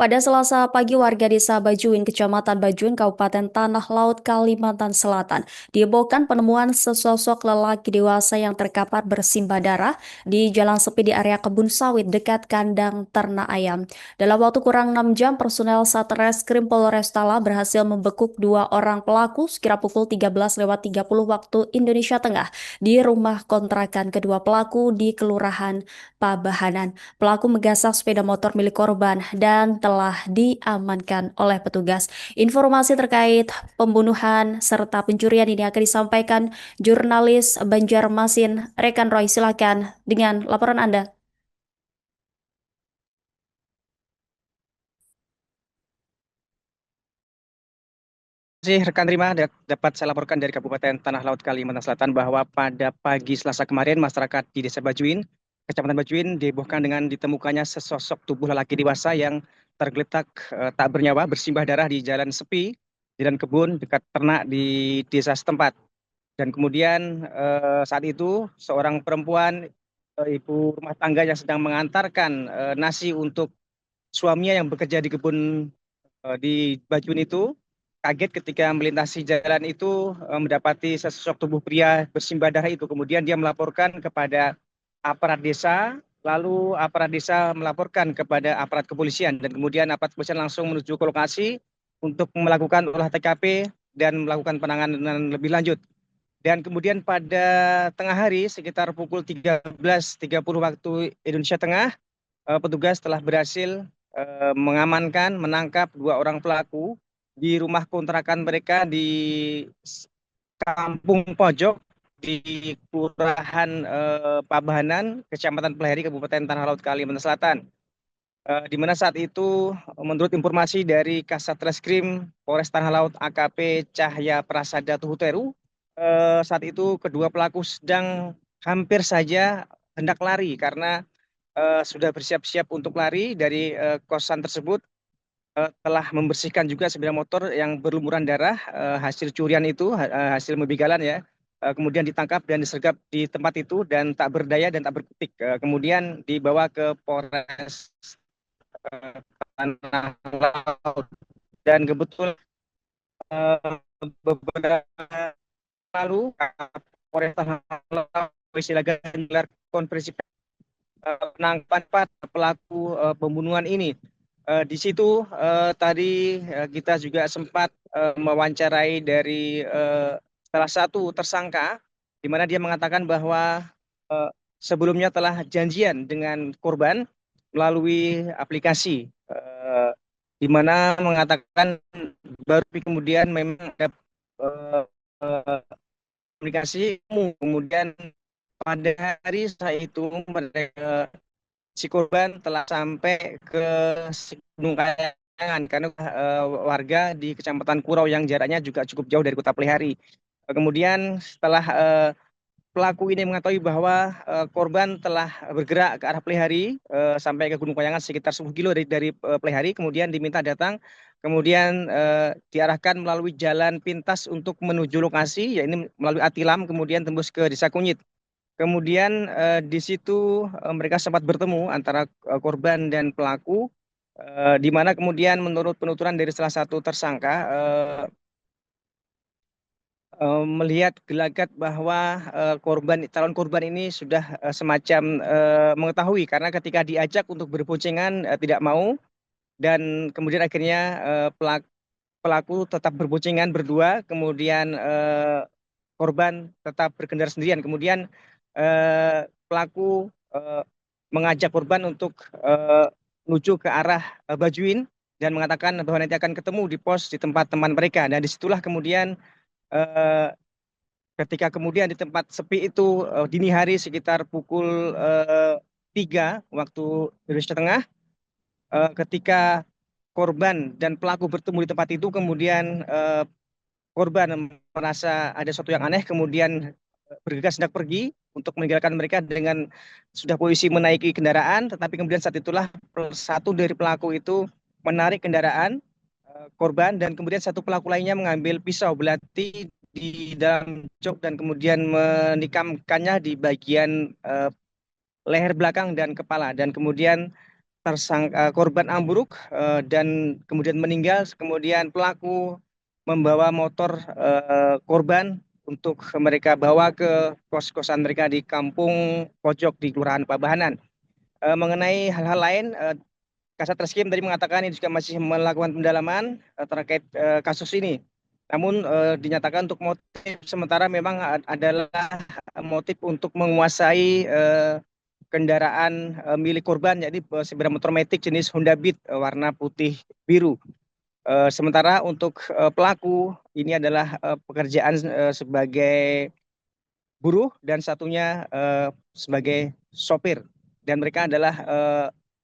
Pada Selasa pagi, warga desa Bajuin, Kecamatan Bajuin, Kabupaten Tanah Laut, Kalimantan Selatan, dihebohkan penemuan sesosok lelaki dewasa yang terkapar bersimbah darah di jalan sepi di area kebun sawit dekat kandang ternak ayam. Dalam waktu kurang 6 jam, personel Satreskrim Polrestala berhasil membekuk dua orang pelaku sekira pukul 13.30 waktu Indonesia Tengah di rumah kontrakan kedua pelaku di Kelurahan Pabahanan. Pelaku menggasak sepeda motor milik korban dan telah diamankan oleh petugas. Informasi terkait pembunuhan serta pencurian ini akan disampaikan jurnalis Banjarmasin, Rekan Roy. Silakan dengan laporan Anda. Terima kasih rekan Rima, dapat saya laporkan dari Kabupaten Tanah Laut Kalimantan Selatan bahwa pada pagi Selasa kemarin masyarakat di Desa Bajuin, Kecamatan Bajuin dihebohkan dengan ditemukannya sesosok tubuh lelaki dewasa yang tergeletak tak bernyawa bersimbah darah di jalan sepi, di jalan kebun dekat ternak di desa setempat. Dan kemudian saat itu seorang perempuan ibu rumah tangga yang sedang mengantarkan nasi untuk suaminya yang bekerja di kebun di Bajuin itu kaget ketika melintasi jalan itu mendapati sesosok tubuh pria bersimbah darah itu. Kemudian dia melaporkan kepada aparat desa, lalu aparat desa melaporkan kepada aparat kepolisian dan kemudian aparat kepolisian langsung menuju ke lokasi untuk melakukan olah TKP dan melakukan penanganan lebih lanjut. Dan kemudian pada tengah hari sekitar pukul 13.30 waktu Indonesia Tengah, petugas telah berhasil mengamankan, menangkap dua orang pelaku di rumah kontrakan mereka di Kampung Pojok di Kelurahan Pabahanan, Kecamatan Pelahari, Kabupaten Tanah Laut, Kalimantan Selatan. Di mana saat itu menurut informasi dari Kasat Reskrim Polres Tanah Laut AKP Cahya Prasada Tuhuteru, saat itu kedua pelaku sedang hampir saja hendak lari karena sudah bersiap-siap untuk lari dari kosan tersebut, telah membersihkan juga sepeda motor yang berlumuran darah hasil curian itu, hasil membegalan ya. Kemudian ditangkap dan disergap di tempat itu dan tak berdaya dan tak berkutik. Kemudian dibawa ke Polres Tanah Laut. Dan kebetulan beberapa lalu Polres Tanah Laut silakan menggelar konferensi penangkapan empat pelaku pembunuhan ini. Di situ tadi kita juga sempat mewawancarai dari salah satu tersangka, di mana dia mengatakan bahwa eh, sebelumnya telah janjian dengan korban melalui aplikasi, di mana mengatakan baru kemudian memang ada komunikasi, kemudian pada hari setelah itu mereka si korban telah sampai ke Gunung Kayangan karena warga di Kecamatan Kurau yang jaraknya juga cukup jauh dari Kota Pelihari. Kemudian setelah pelaku ini mengetahui bahwa korban telah bergerak ke arah Pelihari sampai ke Gunung Kayangan sekitar 10 kilo dari Pelihari, kemudian diminta datang, kemudian diarahkan melalui jalan pintas untuk menuju lokasi, yaitu melalui Atilam, kemudian tembus ke Desa Kunyit. Kemudian di situ mereka sempat bertemu antara korban dan pelaku, di mana kemudian menurut penuturan dari salah satu tersangka melihat gelagat bahwa calon korban ini sudah semacam mengetahui karena ketika diajak untuk berboncengan tidak mau dan kemudian akhirnya pelaku tetap berboncengan berdua, kemudian korban tetap berkendara sendirian. Kemudian pelaku mengajak korban untuk menuju ke arah Bajuin dan mengatakan bahwa nanti akan ketemu di pos di tempat teman mereka. Dan disitulah kemudian eh, ketika kemudian di tempat sepi itu dini hari sekitar pukul 3 waktu Indonesia Tengah, ketika korban dan pelaku bertemu di tempat itu, kemudian korban merasa ada sesuatu yang aneh, kemudian bergegas hendak pergi untuk meninggalkan mereka dengan sudah posisi menaiki kendaraan, tetapi kemudian saat itulah satu dari pelaku itu menarik kendaraan korban dan kemudian satu pelaku lainnya mengambil pisau belati di dalam jok dan kemudian menikamkannya di bagian leher belakang dan kepala dan kemudian korban ambruk dan kemudian meninggal. Kemudian pelaku membawa motor korban untuk mereka bawa ke kos-kosan mereka di kampung pojok di Kelurahan Pabahanan. Mengenai hal-hal lain, Kasat Reskrim tadi mengatakan ini juga masih melakukan pendalaman terkait kasus ini. Namun dinyatakan untuk motif sementara memang adalah motif untuk menguasai kendaraan milik korban, yakni sepeda motor metik jenis Honda Beat warna putih biru. Sementara untuk pelaku ini adalah pekerjaan sebagai buruh dan satunya sebagai sopir, dan mereka adalah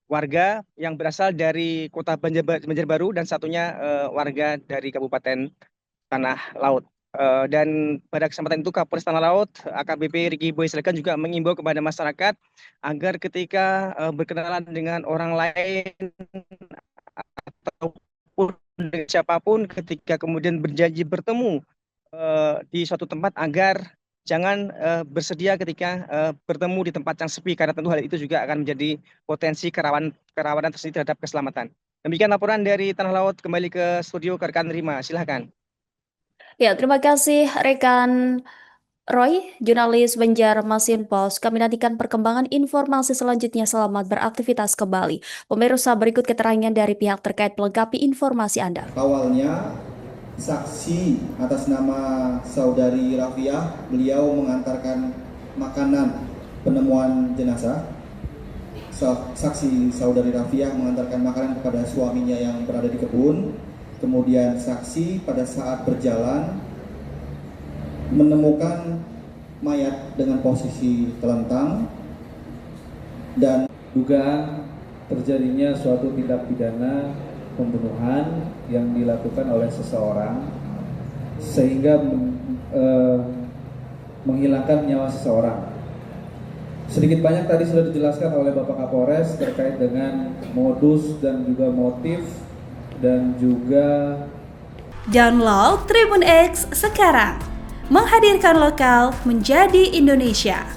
warga yang berasal dari kota Banjarbaru dan satunya warga dari Kabupaten Tanah Laut. Dan pada kesempatan itu Kapolres Tanah Laut AKBP Riki Boy Silakan juga mengimbau kepada masyarakat agar ketika berkenalan dengan orang lain ataupun dengan siapapun, ketika kemudian berjanji bertemu di suatu tempat, agar jangan bersedia ketika bertemu di tempat yang sepi, karena tentu hal itu juga akan menjadi potensi kerawanan tersendiri terhadap keselamatan. Demikian laporan dari Tanah Laut. Kembali ke studio ke rekan Rima, silahkan. Ya, terima kasih rekan Roy, jurnalis Banjarmasin Post. Kami nantikan perkembangan informasi selanjutnya. Selamat beraktivitas kembali. Pemirsa, berikut keterangan dari pihak terkait melengkapi informasi Anda. Awalnya, saksi atas nama saudari Rafiah, beliau mengantarkan makanan penemuan jenazah. Saksi saudari Rafiah mengantarkan makanan kepada suaminya yang berada di kebun. Kemudian saksi pada saat berjalan menemukan mayat dengan posisi telentang dan dugaan terjadinya suatu tindak pidana pembunuhan yang dilakukan oleh seseorang sehingga menghilangkan nyawa seseorang. Sedikit banyak tadi sudah dijelaskan oleh Bapak Kapolres terkait dengan modus dan juga motif dan juga. Download Tribun X sekarang, menghadirkan lokal menjadi Indonesia.